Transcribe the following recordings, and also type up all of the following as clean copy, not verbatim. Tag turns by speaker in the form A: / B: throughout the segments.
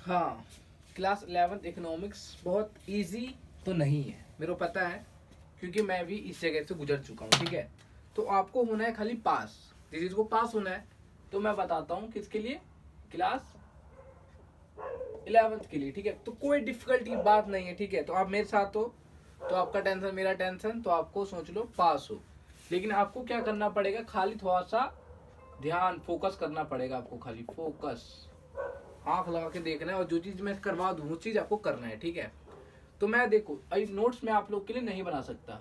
A: हाँ, class 11th economics बहुत easy तो नहीं है, मेरे को पता है, क्योंकि मैं भी इस जगह से गुजर चुका हूँ। ठीक है, तो आपको होना है खाली पास, जिस चीज़ को पास होना है। तो मैं बताता हूँ किसके लिए, क्लास 11th के लिए। ठीक है, तो कोई डिफिकल्टी बात नहीं है। ठीक है, तो आप मेरे साथ हो तो आपका टेंशन मेरा टेंशन, तो आपको सोच लो पास हो। लेकिन आपको क्या करना पड़ेगा, खाली थोड़ा सा ध्यान फोकस करना पड़ेगा आपको, खाली फोकस, आंख लगा के देखना है, और जो चीज़ मैं करवा दूँ वो चीज़ आपको करना है। ठीक है, तो मैं देखो अभी नोट्स में आप लोग के लिए नहीं बना सकता,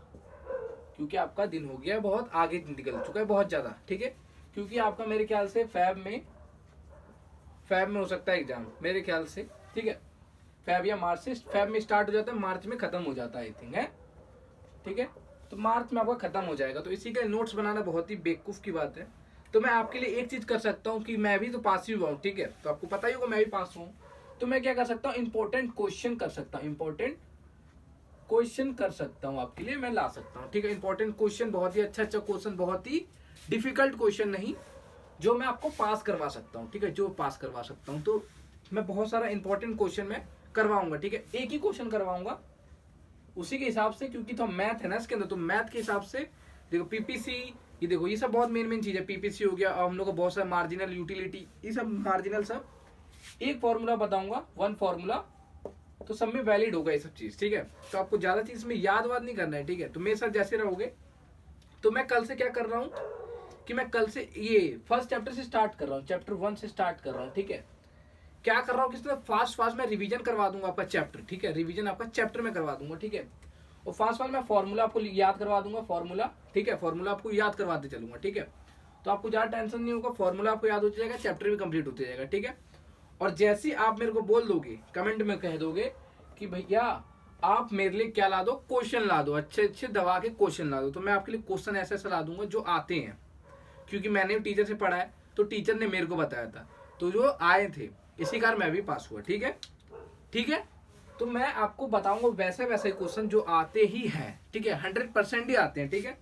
A: क्योंकि आपका दिन हो गया है, बहुत आगे निकल चुका है, बहुत ज़्यादा। ठीक है, क्योंकि आपका मेरे ख्याल से फैब में हो सकता है एग्जाम, मेरे ख्याल से। ठीक है, फैब या मार्च से, फैब में स्टार्ट हो जाता है, मार्च में खत्म हो जाता है आई थिंक है। ठीक है, तो मार्च में आपका खत्म हो जाएगा, तो इसी का नोट्स बनाना बहुत ही बेवकूफ़ की बात है। तो मैं आपके लिए एक चीज़ कर सकता हूँ कि मैं भी तो पास ही हुआ हूँ। ठीक है, तो आपको पता ही होगा मैं भी पास हूँ। तो मैं क्या कर सकता हूँ, इंपॉर्टेंट क्वेश्चन कर सकता हूँ, इंपॉर्टेंट क्वेश्चन कर सकता हूँ आपके लिए, मैं ला सकता हूँ। ठीक है, इंपॉर्टेंट क्वेश्चन, बहुत ही अच्छा क्वेश्चन, बहुत ही डिफिकल्ट क्वेश्चन नहीं, जो मैं आपको पास करवा सकता हूँ। ठीक है, जो पास करवा सकता हूँ, तो मैं बहुत सारा इंपॉर्टेंट क्वेश्चन मैं करवाऊंगा। ठीक है, एक ही क्वेश्चन करवाऊंगा उसी के हिसाब से, क्योंकि तो मैथ है ना इसके अंदर, तो मैथ के हिसाब से देखो पीपीसी, ये देखो ये सब बहुत मेन चीज है। पीपीसी हो गया, और हम लोग को बहुत सारा मार्जिनल यूटिलिटी, ये सब मार्जिनल सब एक फॉर्मूला बताऊंगा, वन फॉर्मूला, तो सब में वैलिड होगा ये सब चीज। ठीक है, तो आपको ज्यादा चीज में याद वाद नहीं करना है। ठीक है, तो मेरे साथ जैसे रहोगे। तो मैं कल से क्या कर रहा हूँ कि मैं कल से ये फर्स्ट चैप्टर से स्टार्ट कर रहा हूँ, चैप्टर 1 से स्टार्ट कर रहा हूँ। ठीक है, क्या कर रहा हूँ, किस तरह फास्ट फास्ट मैं रिवीजन करवा दूंगा आपका चैप्टर। ठीक है, रिवीजन आपका चैप्टर में करवा दूंगा। ठीक है, और फास्ट फास्ट मैं फॉर्मूला आपको याद करवा दूंगा, फॉर्मूला। ठीक है, फॉर्मूला आपको याद करवाते चलूंगा। ठीक है, तो आपको ज्यादा टेंशन नहीं होगा, फॉर्मूला आपको याद हो जाएगा, चैप्टर भी कंप्लीट होते जाएगा। ठीक है, और जैसे ही आप मेरे को बोल दोगे, कमेंट में कह दोगे कि भैया आप मेरे लिए क्या ला दो, क्वेश्चन ला दो, अच्छे अच्छे दबा के क्वेश्चन ला दो, तो मैं आपके लिए क्वेश्चन ऐसे ऐसे ला दूंगा जो आते हैं, क्योंकि मैंने टीचर से पढ़ा है, तो टीचर ने मेरे को बताया था, तो जो आए थे, इसी कारण मैं भी पास हुआ। ठीक है, ठीक है, तो मैं आपको बताऊंगा वैसे वैसे क्वेश्चन जो आते ही हैं। ठीक है, 100% ही आते हैं। ठीक है,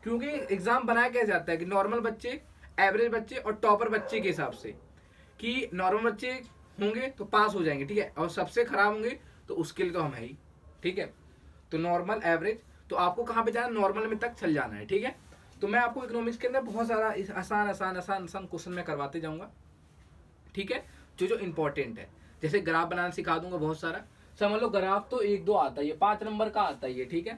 A: क्योंकि एग्जाम बनाया क्या जाता है कि नॉर्मल बच्चे, एवरेज बच्चे और टॉपर बच्चे के हिसाब से, कि नॉर्मल बच्चे होंगे तो पास हो जाएंगे। ठीक है, और सबसे खराब होंगे तो उसके लिए तो हम है ही। ठीक है, तो नॉर्मल एवरेज, तो आपको कहाँ पे जाना, नॉर्मल में तक चल जाना है। ठीक है, तो मैं आपको इकोनॉमिक्स के अंदर बहुत सारा आसान आसान आसान आसान क्वेश्चन मैं करवाते जाऊंगा। ठीक है, जो जो इंपॉर्टेंट है, जैसे ग्राफ बनाना सिखा दूंगा बहुत सारा। समझ लो ग्राफ तो एक दो आता है, 5 नंबर का आता है ये। ठीक है,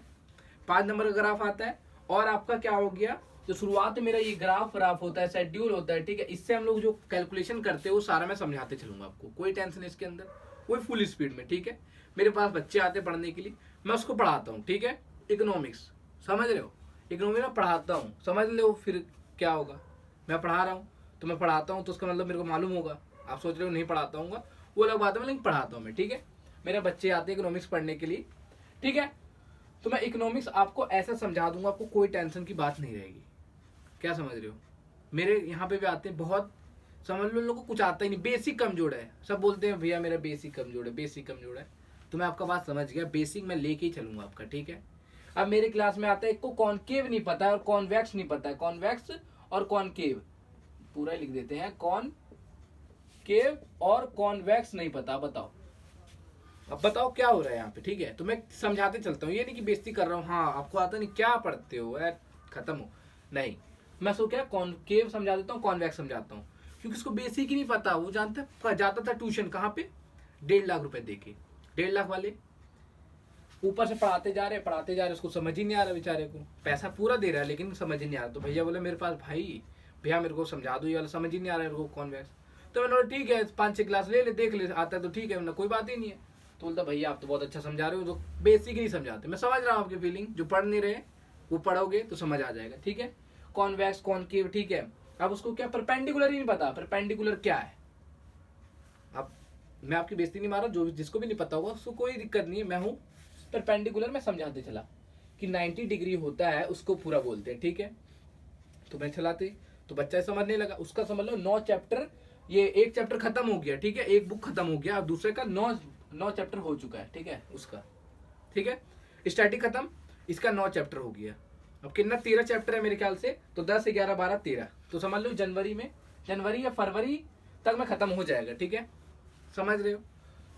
A: 5 नंबर का ग्राफ आता है, और आपका क्या हो गया, जो शुरुआत में मेरा ये ग्राफ ग्राफ होता है, शेड्यूल होता है। ठीक है, इससे हम लोग जो कैलकुलेशन करते हैं वो सारा मैं समझाते चलूंगा आपको, कोई टेंशन इसके अंदर, कोई फुल स्पीड में। ठीक है, मेरे पास बच्चे आते पढ़ने के लिए, मैं उसको पढ़ाता हूँ। ठीक है, इकोनॉमिक्स, समझ रहे हो, इकोनॉमिक्स में पढ़ाता हूँ, समझ लो फिर क्या होगा, मैं पढ़ा रहा हूँ तो मैं पढ़ाता हूँ, तो उसका मतलब मेरे को मालूम होगा। आप सोच रहे हो नहीं पढ़ाता हूँ, वो अलग बात है, लेकिन पढ़ाता हूँ मैं। ठीक है, मेरे बच्चे आते हैं इकोनॉमिक्स पढ़ने के लिए। ठीक है, तो मैं इकोनॉमिक्स आपको ऐसा समझा दूंगा, आपको कोई टेंशन की बात नहीं रहेगी। क्या समझ रहे हो, मेरे यहाँ पे भी आते हैं बहुत, समझ लो लोगों को कुछ आता ही नहीं, बेसिक कमजोर है, सब बोलते हैं भैया मेरा बेसिक कमजोर है, बेसिक कमजोर है। तो मैं आपका बात समझ गया, बेसिक मैं लेके ही चलूंगा आपका। ठीक है, अब मेरे क्लास में आता है एक को कॉनकेव नहीं पता है और कॉन्वेक्स नहीं पता है, कॉन्वेक्स और कॉनकेव पूरा ही लिख देते हैं, कॉनकेव और कॉन्वेक्स नहीं पता, बताओ अब बताओ क्या हो रहा है यहाँ पे। ठीक है, तो मैं समझाते चलता हूँ, ये नहीं कि बेइज्जती कर रहा हूँ, हाँ आपको आता नहीं क्या पढ़ते हो यार, खत्म हो, नहीं। मैं सो क्या कॉनकेव समझा देता हूँ, कॉन्वेक्स समझाता हूँ, क्योंकि उसको बेसिक ही नहीं पता, वो जानता है, जाता था ट्यूशन कहाँ पे, 1.5 लाख रुपए दे के, 1.5 लाख वाले ऊपर से पढ़ाते जा रहे, उसको समझ ही नहीं आ रहा, बेचारे को पैसा पूरा दे रहा है लेकिन समझ ही नहीं आ रहा। तो भैया बोले मेरे पास, भाई भैया मेरे को समझा दो, ये वाला समझ ही नहीं आ रहा है मेरे को कॉन्वेक्स। तो मैंने बोला ठीक है 5-6 क्लास ले ले, देख ले आता है तो ठीक है, कोई बात ही नहीं है। तो बोलता भैया आप तो बहुत अच्छा समझा रहे हो, जो बेसिक नहीं समझाते। मैं समझ रहा हूँ आपकी फीलिंग, जो पढ़ नहीं रहे वो पढ़ोगे तो समझ आ जाएगा। ठीक है, कॉन्वेक्स कॉनकेव, ठीक है। अब उसको क्या परपेंडिकुलर ही नहीं पता, परपेंडिकुलर क्या है। अब मैं आपकी बेइज्जती नहीं मार रहा, जो जिसको भी नहीं पता होगा उसको कोई दिक्कत नहीं है, मैं हूँ परपेंडिकुलर में समझाते चला कि 90 डिग्री होता है, उसको पूरा बोलते हैं। ठीक है, तो मैं चलाते तो बच्चा समझने लगा, उसका समझ लो 9 चैप्टर, ये एक चैप्टर खत्म हो गया। ठीक है, एक बुक खत्म हो गया, अब दूसरे का 9 चैप्टर हो चुका है। ठीक है, उसका, ठीक है, स्टैटिक खत्म, इसका 9 चैप्टर हो गया। अब कितना 13 चैप्टर है मेरे ख्याल से, तो 10 11 12 13, तो समझ लो जनवरी या फरवरी तक में खत्म हो जाएगा। ठीक है, समझ रहे हो,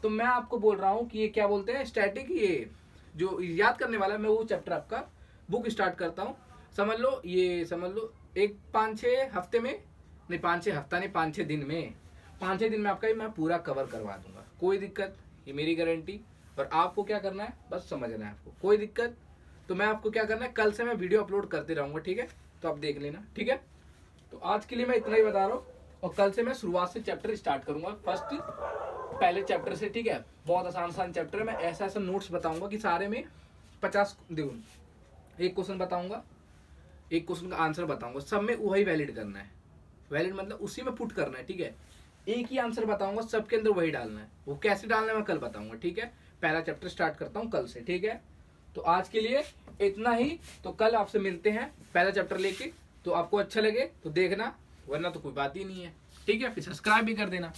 A: तो मैं आपको बोल रहा हूँ कि ये क्या बोलते हैं स्टैटिक, ये जो याद करने वाला है, मैं वो चैप्टर आपका बुक स्टार्ट करता हूँ। समझ लो एक 5-6 हफ्ते में, नहीं 5-6 हफ्ता नहीं, 5-6 दिन में, 5-6 दिन में आपका ये मैं पूरा कवर करवा दूंगा, कोई दिक्कत, ये मेरी गारंटी। और आपको क्या करना है, बस समझना है आपको, कोई दिक्कत। तो मैं आपको क्या करना है, कल से मैं वीडियो अपलोड करते रहूंगा, ठीक है, तो आप देख लेना, ठीक है। तो आज के लिए मैं इतना ही बता रहा हूँ, और कल से मैं शुरुआत से चैप्टर स्टार्ट करूंगा, फर्स्ट पहले चैप्टर से, ठीक है। बहुत आसान चैप्टर है, मैं ऐसा ऐसा नोट्स बताऊंगा कि सारे में 50 देखो, एक क्वेश्चन बताऊंगा, एक क्वेश्चन का आंसर बताऊंगा, सब में वही वैलिड करना है, वैलिड मतलब उसी में पुट करना है, ठीक है। एक ही आंसर बताऊंगा, सबके अंदर वही डालना है, वो कैसे डालना है मैं कल बताऊंगा, ठीक है। पहला चैप्टर स्टार्ट करता हूँ कल से, ठीक है। तो आज के लिए इतना ही, तो कल आपसे मिलते हैं पहला चैप्टर लेके। तो आपको अच्छा लगे तो देखना, वरना तो कोई बात ही नहीं है, ठीक है। फिर सब्सक्राइब भी कर देना।